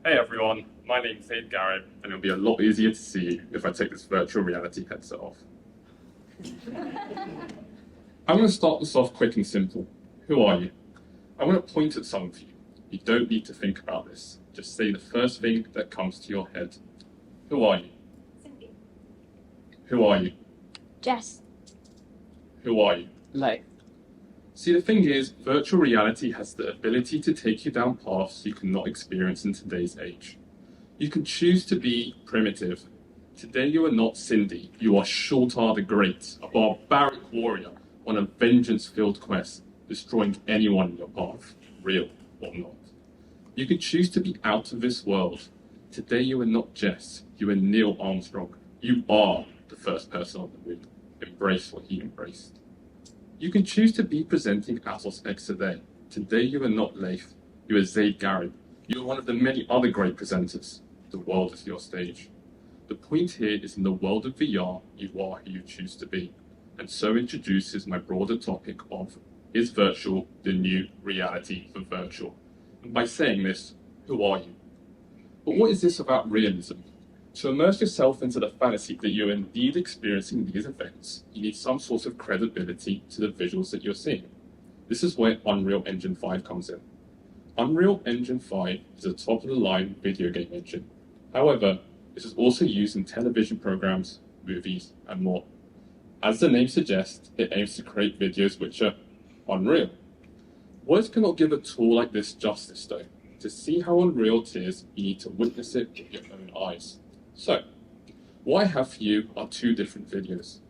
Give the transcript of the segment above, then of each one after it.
Hey everyone, my name's Zade Gharib, and it'll be a lot easier to see if I take this virtual reality headset off. I'm going to start this off quick and simple. Who are you? I want to point at some of you. You don't need to think about this. Just say the first thing that comes to your head. Who are you? Cindy. Who are you? Jess. Who are you? Lo. See, the thing is, virtual reality has the ability to take you down paths you cannot experience in today's age. You can choose to be primitive. Today you are not Cindy, you are Shortar the Great, a barbaric warrior on a vengeance-filled quest, destroying anyone in your path, real or not. You can choose to be out of this world. Today you are not Jess, you are Neil Armstrong. You are the first person on the moon. Embrace what he embraced. You can choose to be presenting AtosX today. Today you are not Leif, you are Zade Gharib. You are one of the many other great presenters. The world is your stage. The point here is in the world of VR, you are who you choose to be. And so introduces my broader topic of, is virtual the new reality for virtual? And by saying this, who are you? But what is this about realism? To immerse yourself into the fantasy that you're indeed experiencing these events, you need some sort of credibility to the visuals that you're seeing. This is where Unreal Engine 5 comes in. Unreal Engine 5 is a top-of-the-line video game engine. However, this is also used in television programs, movies, and more. As the name suggests, it aims to create videos which are unreal. Words cannot give a tool like this justice, though. To see how unreal it is, you need to witness it with your own eyes. So, what I have for you are two different videos.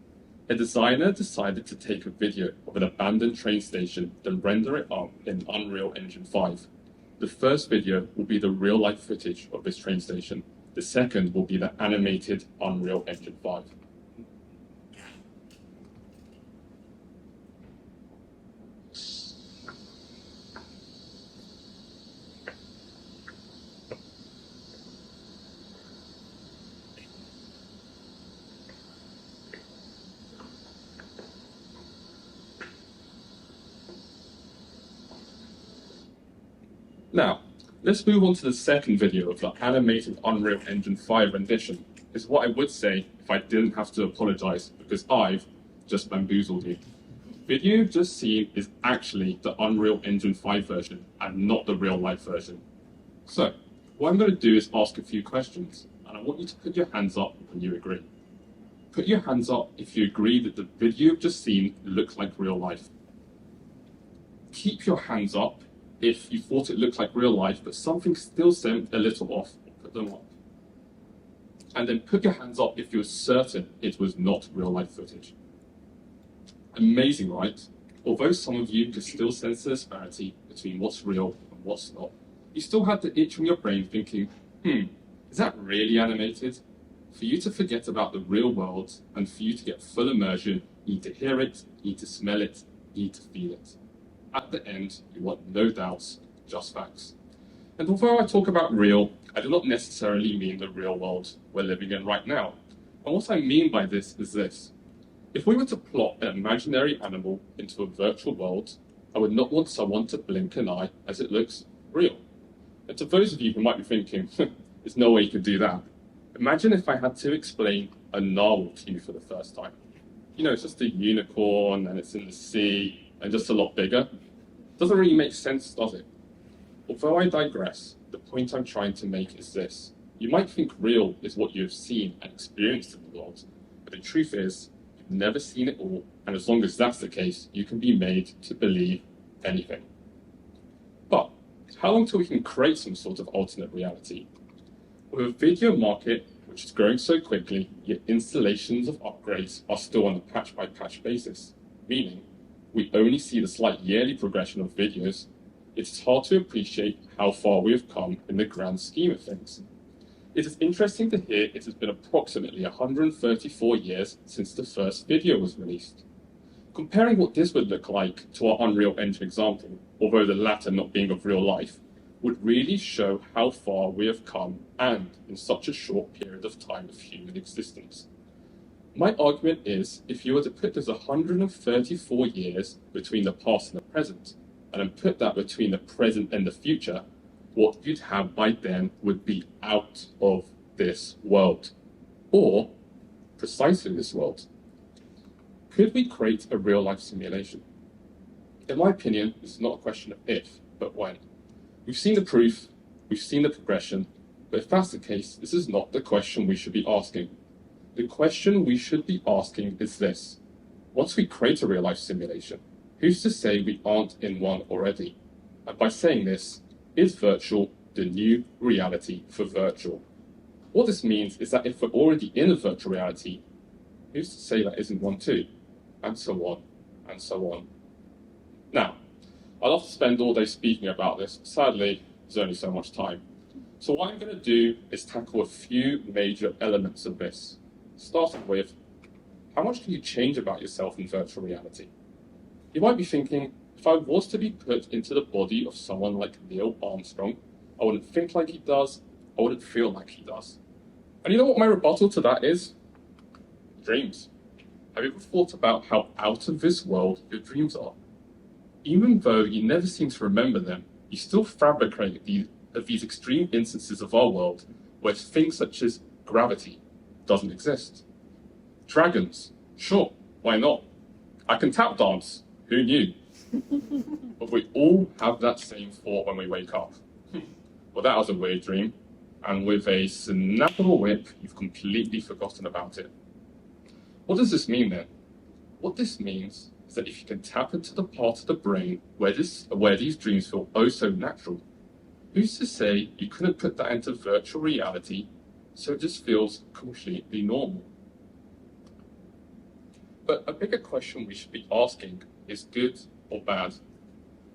A designer decided to take a video of an abandoned train station, then render it up in Unreal Engine 5. The first video will be the real-life footage of this train station. The second will be the animated Unreal Engine 5. Now, let's move on to the second video of the animated Unreal Engine 5 rendition. Is what I would say if I didn't have to apologize, because I've just bamboozled you. The video you've just seen is actually the Unreal Engine 5 version and not the real life version. So, what I'm going to do is ask a few questions, and I want you to put your hands up when you agree. Put your hands up if you agree that the video you've just seen looks like real life. Keep your hands up if you thought it looked like real life, but something still seemed a little off. Put them up. And then put your hands up if you're certain it was not real life footage. Amazing, right? Although some of you could still sense the disparity between what's real and what's not, you still had the itch from your brain thinking, is that really animated? For you to forget about the real world and for you to get full immersion, you need to hear it, you need to smell it, you need to feel it. At the end, you want no doubts, just facts. And although I talk about real, I do not necessarily mean the real world we're living in right now. And what I mean by this is this. If we were to plot an imaginary animal into a virtual world, I would not want someone to blink an eye as it looks real. And to those of you who might be thinking, there's no way you could do that. Imagine if I had to explain a narwhal to you for the first time. You know, it's just a unicorn and it's in the sea and just a lot bigger. Doesn't really make sense, does it? Although I digress, the point I'm trying to make is this. You might think real is what you have seen and experienced in the world, but the truth is, you've never seen it all, and as long as that's the case, you can be made to believe anything. But how long till we can create some sort of alternate reality? With a video market which is growing so quickly, yet installations of upgrades are still on a patch-by-patch basis, meaning we only see the slight yearly progression of videos, it is hard to appreciate how far we have come in the grand scheme of things. It is interesting to hear it has been approximately 134 years since the first video was released. Comparing what this would look like to our Unreal Engine example, although the latter not being of real life, would really show how far we have come and in such a short period of time of human existence. My argument is, if you were to put those 134 years between the past and the present, and then put that between the present and the future, what you'd have by then would be out of this world, or precisely this world. Could we create a real-life simulation? In my opinion, this is not a question of if, but when. We've seen the proof, we've seen the progression, but if that's the case, this is not the question we should be asking. The question we should be asking is this: once we create a real-life simulation, who's to say we aren't in one already? And by saying this, is virtual the new reality for virtual? What this means is that if we're already in a virtual reality, who's to say that isn't one too? And so on, and so on. Now, I'd love to spend all day speaking about this. Sadly, there's only so much time. So what I'm going to do is tackle a few major elements of this. Starting with, how much can you change about yourself in virtual reality? You might be thinking, if I was to be put into the body of someone like Neil Armstrong, I wouldn't think like he does, I wouldn't feel like he does. And you know what my rebuttal to that is? Dreams. Have you ever thought about how out of this world your dreams are? Even though you never seem to remember them, you still fabricate these extreme instances of our world where things such as gravity doesn't exist. Dragons, sure, why not? I can tap dance, who knew? But we all have that same thought when we wake up. Well, that was a weird dream, and with a snap of a whip, you've completely forgotten about it. What does this mean then? What this means is that if you can tap into the part of the brain where these dreams feel oh so natural, who's to say you couldn't put that into virtual reality so it just feels completely normal? But a bigger question we should be asking is good or bad?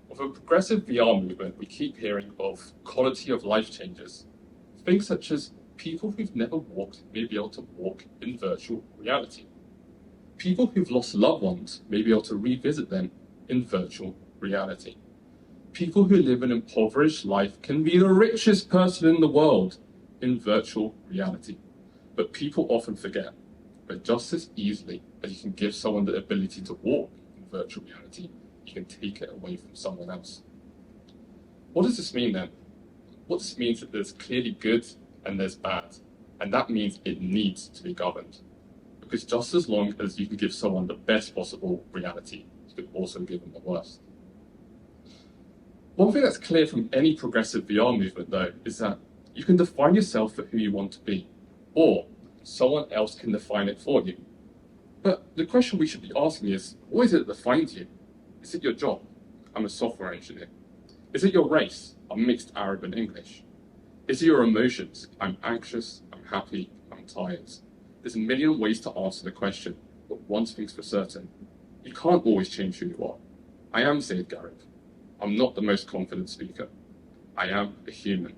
With a progressive VR movement, we keep hearing of quality of life changes. Things such as people who've never walked may be able to walk in virtual reality. People who've lost loved ones may be able to revisit them in virtual reality. People who live an impoverished life can be the richest person in the world in virtual reality. But people often forget that just as easily as you can give someone the ability to walk in virtual reality, you can take it away from someone else. What does this mean then? What this means is that there's clearly good and there's bad, and that means it needs to be governed. Because just as long as you can give someone the best possible reality, you can also give them the worst. One thing that's clear from any progressive VR movement, though, is that you can define yourself for who you want to be, or someone else can define it for you. But the question we should be asking is, what is it that defines you? Is it your job? I'm a software engineer. Is it your race? I'm mixed Arab and English. Is it your emotions? I'm anxious, I'm happy, I'm tired. There's a million ways to answer the question, but one thing's for certain. You can't always change who you are. I am Zade Gharib. I'm not the most confident speaker. I am a human.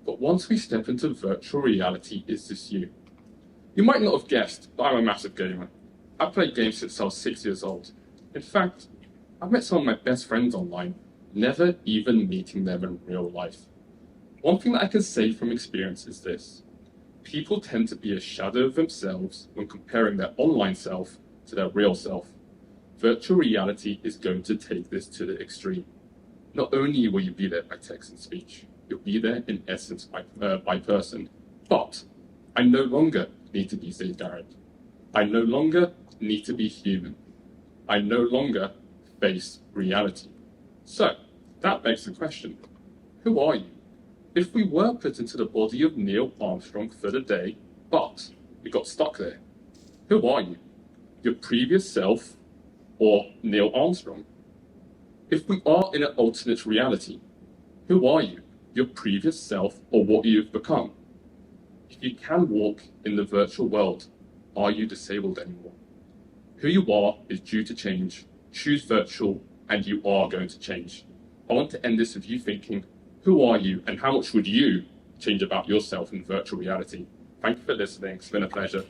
But once we step into virtual reality, is this you? You might not have guessed, but I'm a massive gamer. I've played games since I was 6 years old. In fact, I've met some of my best friends online, never even meeting them in real life. One thing that I can say from experience is this: people tend to be a shadow of themselves when comparing their online self to their real self. Virtual reality is going to take this to the extreme. Not only will you be there by text and speech, you'll be there in essence by person. But I no longer need to be Zade Gharib. I no longer need to be human. I no longer face reality. So that begs the question, who are you? If we were put into the body of Neil Armstrong for the day, but we got stuck there, who are you? Your previous self or Neil Armstrong? If we are in an alternate reality, who are you? Your previous self or what you've become? If you can walk in the virtual world, are you disabled anymore? Who you are is due to change. Choose virtual and you are going to change. I want to end this with you thinking, who are you and how much would you change about yourself in virtual reality? Thank you for listening. It's been a pleasure.